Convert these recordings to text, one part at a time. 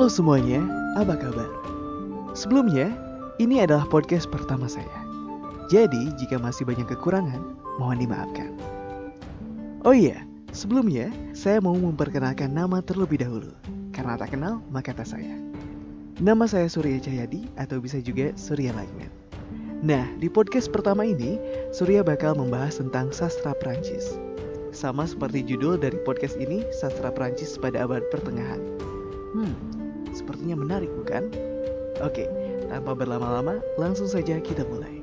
Halo semuanya, apa kabar? Sebelumnya, ini adalah podcast pertama saya. Jadi, jika masih banyak kekurangan, mohon dimaafkan. Oh iya, sebelumnya saya mau memperkenalkan nama terlebih dahulu. Karena tak kenal, maka tak sayang. Nama saya Surya Cahyadi atau bisa juga Surya Lagnet. Nah, di podcast pertama ini, Surya bakal membahas tentang sastra Prancis. Sama seperti judul dari podcast ini, Sastra Prancis pada Abad Pertengahan. Sepertinya menarik bukan? Oke, tanpa berlama-lama, langsung saja kita mulai.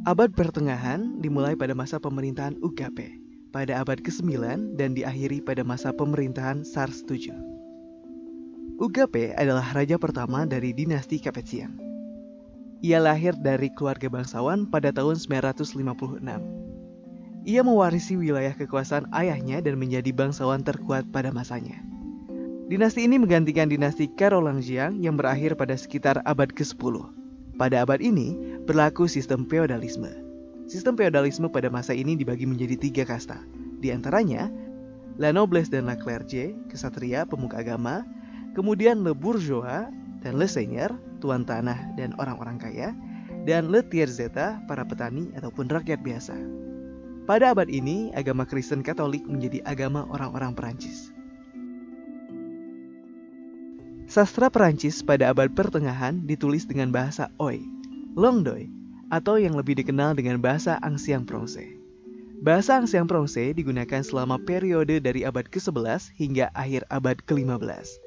Abad Pertengahan dimulai pada masa pemerintahan UKP pada abad ke-9 dan diakhiri pada masa pemerintahan Charles VII. UKP adalah raja pertama dari dinasti Capetian. Ia lahir dari keluarga bangsawan pada tahun 956. Ia mewarisi wilayah kekuasaan ayahnya dan menjadi bangsawan terkuat pada masanya. Dinasti ini menggantikan dinasti Carolingian yang berakhir pada sekitar abad ke-10. Pada abad ini, berlaku sistem feodalisme. Sistem feodalisme pada masa ini dibagi menjadi 3 kasta. Di antaranya, la noblesse dan la clergé, kesatria, pemuka agama, kemudian le bourgeois dan le seigneur, tuan tanah dan orang-orang kaya, dan le tiers état, para petani ataupun rakyat biasa. Pada abad ini, agama Kristen Katolik menjadi agama orang-orang Perancis. Sastra Perancis pada abad pertengahan ditulis dengan bahasa Oi, Langue, atau yang lebih dikenal dengan bahasa Ancien Français. Bahasa Ancien Français digunakan selama periode dari abad ke-11 hingga akhir abad ke-15.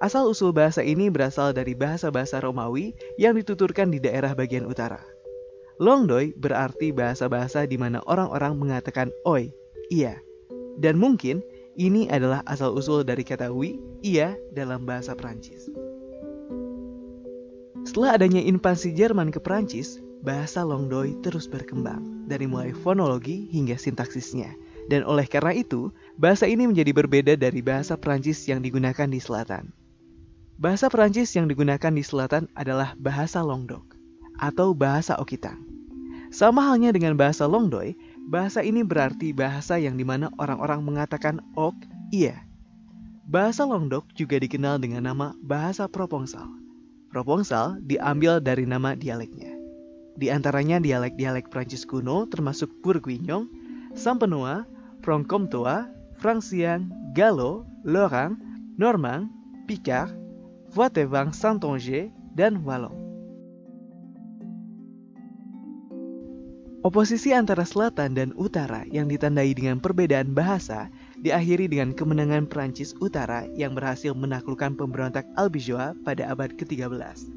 Asal-usul bahasa ini berasal dari bahasa-bahasa Romawi yang dituturkan di daerah bagian utara. Langue berarti bahasa-bahasa di mana orang-orang mengatakan Oi, iya, dan mungkin ini adalah asal-usul dari kata oui, iya dalam bahasa Prancis. Setelah adanya invasi Jerman ke Prancis, bahasa Langue terus berkembang dari mulai fonologi hingga sintaksisnya. Dan oleh karena itu, bahasa ini menjadi berbeda dari bahasa Prancis yang digunakan di selatan. Bahasa Prancis yang digunakan di selatan adalah bahasa Languedoc atau bahasa Occitan. Sama halnya dengan bahasa Langue, bahasa ini berarti bahasa yang dimana orang-orang mengatakan ok, iya. Bahasa Languedoc juga dikenal dengan nama bahasa Provençal. Provençal diambil dari nama dialeknya. Di antaranya dialek-dialek Prancis kuno termasuk Bourguignon, Champenois, Franc-Comtois, Francien, Gallo, Lorrain, Normand, Picard, Poitevin-Saintonge, dan Wallon. Oposisi antara selatan dan utara yang ditandai dengan perbedaan bahasa diakhiri dengan kemenangan Prancis Utara yang berhasil menaklukkan pemberontak Albigeois pada abad ke-13.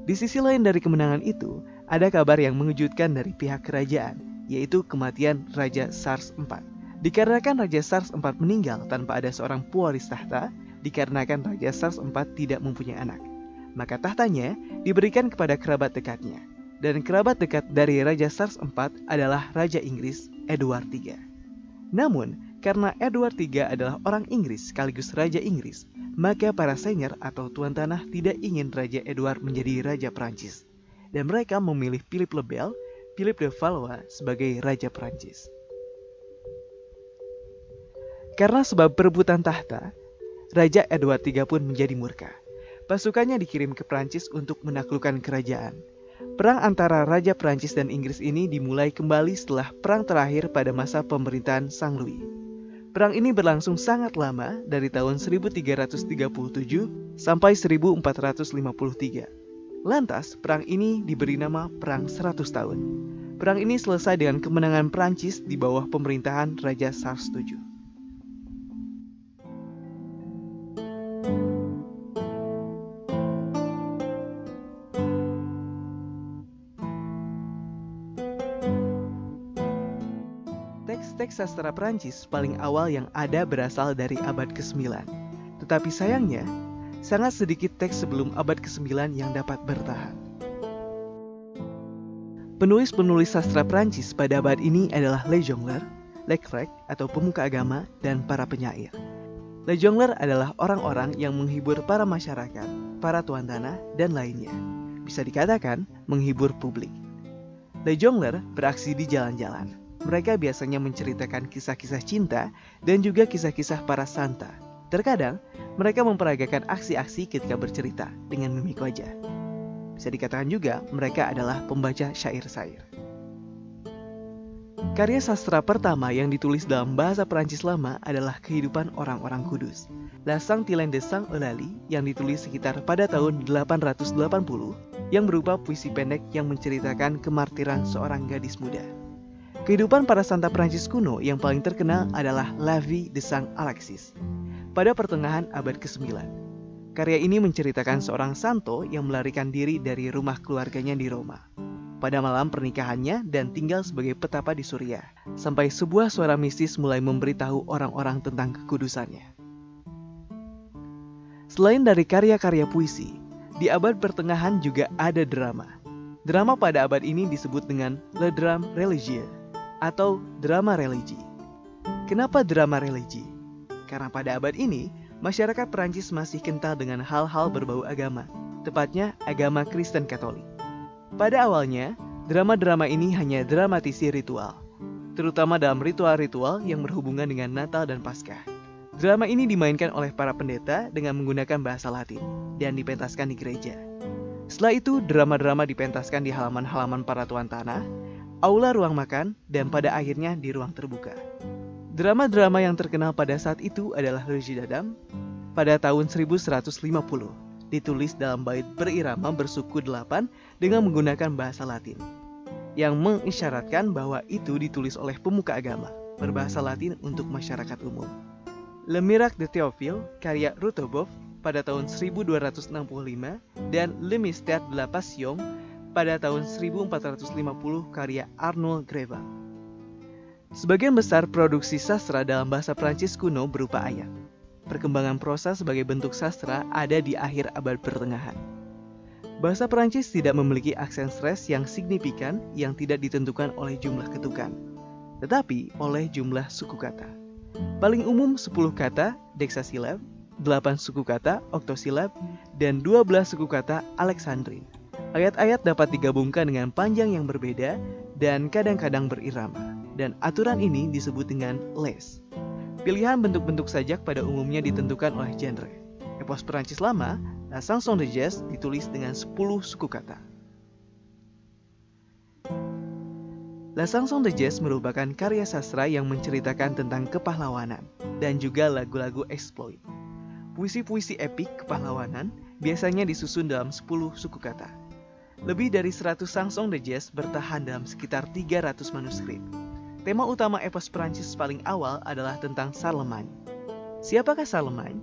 Di sisi lain dari kemenangan itu, ada kabar yang mengejutkan dari pihak kerajaan, yaitu kematian Raja Charles IV. Dikarenakan Raja Charles IV meninggal tanpa ada seorang pewaris tahta, dikarenakan Raja Charles IV tidak mempunyai anak, maka tahtanya diberikan kepada kerabat dekatnya. Dan kerabat dekat dari Raja Charles IV adalah Raja Inggris Edward III. Namun, karena Edward III adalah orang Inggris sekaligus Raja Inggris, maka para senior atau tuan tanah tidak ingin Raja Edward menjadi Raja Prancis. Dan mereka memilih Philippe le Bel, Philippe de Valois sebagai Raja Prancis. Karena sebab perebutan tahta, Raja Edward III pun menjadi murka. Pasukannya dikirim ke Prancis untuk menaklukkan kerajaan. Perang antara Raja Prancis dan Inggris ini dimulai kembali setelah perang terakhir pada masa pemerintahan Sang Louis. Perang ini berlangsung sangat lama dari tahun 1337 sampai 1453. Lantas, perang ini diberi nama Perang 100 Tahun. Perang ini selesai dengan kemenangan Prancis di bawah pemerintahan Raja Charles VII. teks-teks sastra Prancis paling awal yang ada berasal dari abad ke-9. Tetapi sayangnya, sangat sedikit teks sebelum abad ke-9 yang dapat bertahan. Penulis-penulis sastra Prancis pada abad ini adalah Les Jongleurs, Les Clercs atau pemuka agama, dan para penyair. Les Jongleurs adalah orang-orang yang menghibur para masyarakat, para tuan tanah, dan lainnya. Bisa dikatakan menghibur publik. Les Jongleurs beraksi di jalan-jalan. Mereka biasanya menceritakan kisah-kisah cinta dan juga kisah-kisah para santa. Terkadang, mereka memperagakan aksi-aksi ketika bercerita dengan mimik wajah. Bisa dikatakan juga mereka adalah pembaca syair-syair. Karya sastra pertama yang ditulis dalam bahasa Perancis lama adalah Kehidupan Orang-orang Kudus, La Saint-Hilaire de Saint-Eulalie, yang ditulis sekitar pada tahun 880, yang berupa puisi pendek yang menceritakan kemartiran seorang gadis muda. Kehidupan para santa Prancis kuno yang paling terkenal adalah La Vie de Saint Alexis, pada pertengahan abad ke-9. Karya ini menceritakan seorang santo yang melarikan diri dari rumah keluarganya di Roma pada malam pernikahannya dan tinggal sebagai petapa di Suriah, sampai sebuah suara mistis mulai memberitahu orang-orang tentang kekudusannya. Selain dari karya-karya puisi, di abad pertengahan juga ada drama. Drama pada abad ini disebut dengan le drame religieux atau drama religi. Kenapa drama religi? Karena pada abad ini, masyarakat Perancis masih kental dengan hal-hal berbau agama, tepatnya agama Kristen Katolik. Pada awalnya, drama-drama ini hanya dramatisi ritual, terutama dalam ritual-ritual yang berhubungan dengan Natal dan Paskah. Drama ini dimainkan oleh para pendeta dengan menggunakan bahasa Latin dan dipentaskan di gereja. Setelah itu, drama-drama dipentaskan di halaman-halaman para tuan tanah, aula ruang makan, dan pada akhirnya di ruang terbuka. Drama-drama yang terkenal pada saat itu adalah Roger d'Adam pada tahun 1150, ditulis dalam bait berirama bersuku 8 dengan menggunakan bahasa Latin, yang mengisyaratkan bahwa itu ditulis oleh pemuka agama berbahasa Latin untuk masyarakat umum. Le Miracle de Théophile karya Rouletabille pada tahun 1265 dan Le Mystère de la Passion pada tahun 1450 karya Arnold Greva. Sebagian besar produksi sastra dalam bahasa Prancis kuno berupa ayat. Perkembangan prosa sebagai bentuk sastra ada di akhir abad pertengahan. Bahasa Prancis tidak memiliki aksen stres yang signifikan yang tidak ditentukan oleh jumlah ketukan, tetapi oleh jumlah suku kata. Paling umum 10 kata deksasilab, 8 suku kata oktosilab, dan 12 suku kata alexandrin. Ayat-ayat dapat digabungkan dengan panjang yang berbeda dan kadang-kadang berirama. Dan aturan ini disebut dengan les. Pilihan bentuk-bentuk sajak pada umumnya ditentukan oleh genre. Epos Perancis lama, La Chanson de Geste ditulis dengan 10 suku kata. La Chanson de Geste merupakan karya sastra yang menceritakan tentang kepahlawanan dan juga lagu-lagu exploit. Puisi-puisi epik kepahlawanan biasanya disusun dalam 10 suku kata. Lebih dari 100 Chanson de Geste bertahan dalam sekitar 300 manuskrip. Tema utama epos Perancis paling awal adalah tentang Charlemagne. Siapakah Charlemagne?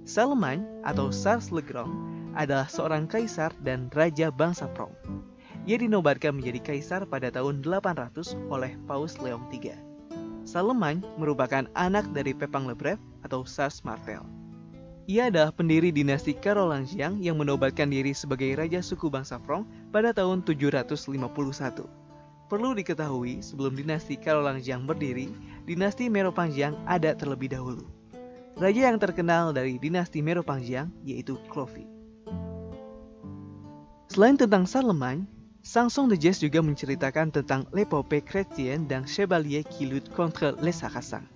Charlemagne atau Charles le Grand adalah seorang kaisar dan raja bangsa Franc. Ia dinobatkan menjadi kaisar pada tahun 800 oleh Paus Leon III. Charlemagne merupakan anak dari Pepin le Bref atau Charles Martel. Ia adalah pendiri dinasti Carolingian yang menobatkan diri sebagai raja suku bangsa Franc pada tahun 751. Perlu diketahui, sebelum dinasti Carolingian berdiri, dinasti Merovingian ada terlebih dahulu. Raja yang terkenal dari dinasti Merovingian yaitu Clovis. Selain tentang Charlemagne, Chanson de Geste juga menceritakan tentang l'épopée chrétienne d'un chevalier qui lutte contre les Sarrasins,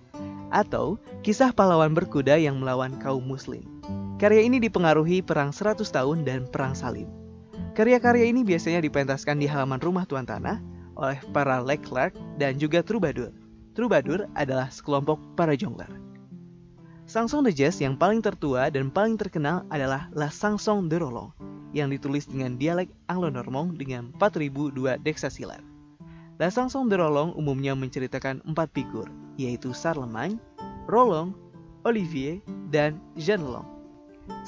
atau kisah pahlawan berkuda yang melawan kaum muslim. Karya ini dipengaruhi Perang 100 Tahun dan Perang Salib. Karya-karya ini biasanya dipentaskan di halaman rumah tuan tanah oleh para Les Clercs dan juga troubadour. Troubadour adalah sekelompok para jongler. Chanson de Geste yang paling tertua dan paling terkenal adalah La Chanson de Roland yang ditulis dengan dialek Anglo-Normand dengan 4002 deksasilab. La Chanson de Roland umumnya menceritakan 4 figur, yaitu Charlemagne, Roland, Olivier, dan Jean Long.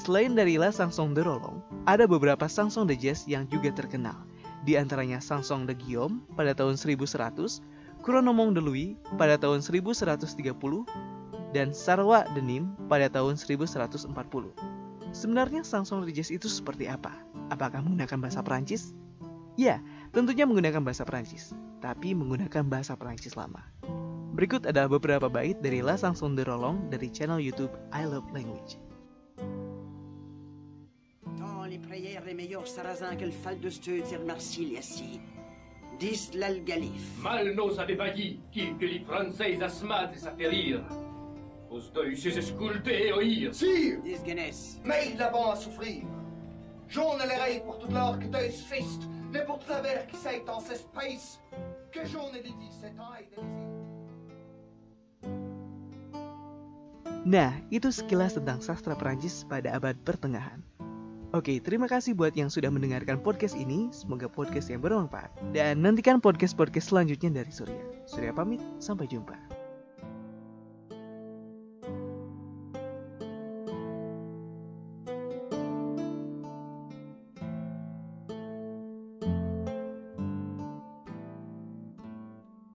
Selain dari La Chanson de Roland, ada beberapa Chanson de Geste yang juga terkenal. Di antaranya Chanson de Guillaume pada tahun 1100, Chronomont de Louis pada tahun 1130, dan Sarwa de Nîmes pada tahun 1140. Sebenarnya chanson religieuse itu seperti apa? Apakah menggunakan bahasa Perancis? Ya, tentunya menggunakan bahasa Perancis, tapi menggunakan bahasa Perancis lama. Berikut adalah beberapa bait dari La Chanson de Roland dari channel YouTube I Love Language. Dans les prières les meilleurs sarrasins que le fal de Stutzer Marsiliassi, dis l'algalif. Mal nos avait vailli, qu'il que les Français asmat et s'affaire. Os deuils ses escultés et oïr. Sire, Dis Guinness. mais l'avant à souffrir. Jaune les règles pour toute l'or que t'es fist, mais pour tout la verre qui s'est en ses space, que jaune et dit c'est taille des Nah, itu sekilas tentang sastra Perancis pada abad pertengahan. Oke, terima kasih buat yang sudah mendengarkan podcast ini. Semoga podcast yang bermanfaat. Dan nantikan podcast-podcast selanjutnya dari Surya. Surya pamit, sampai jumpa.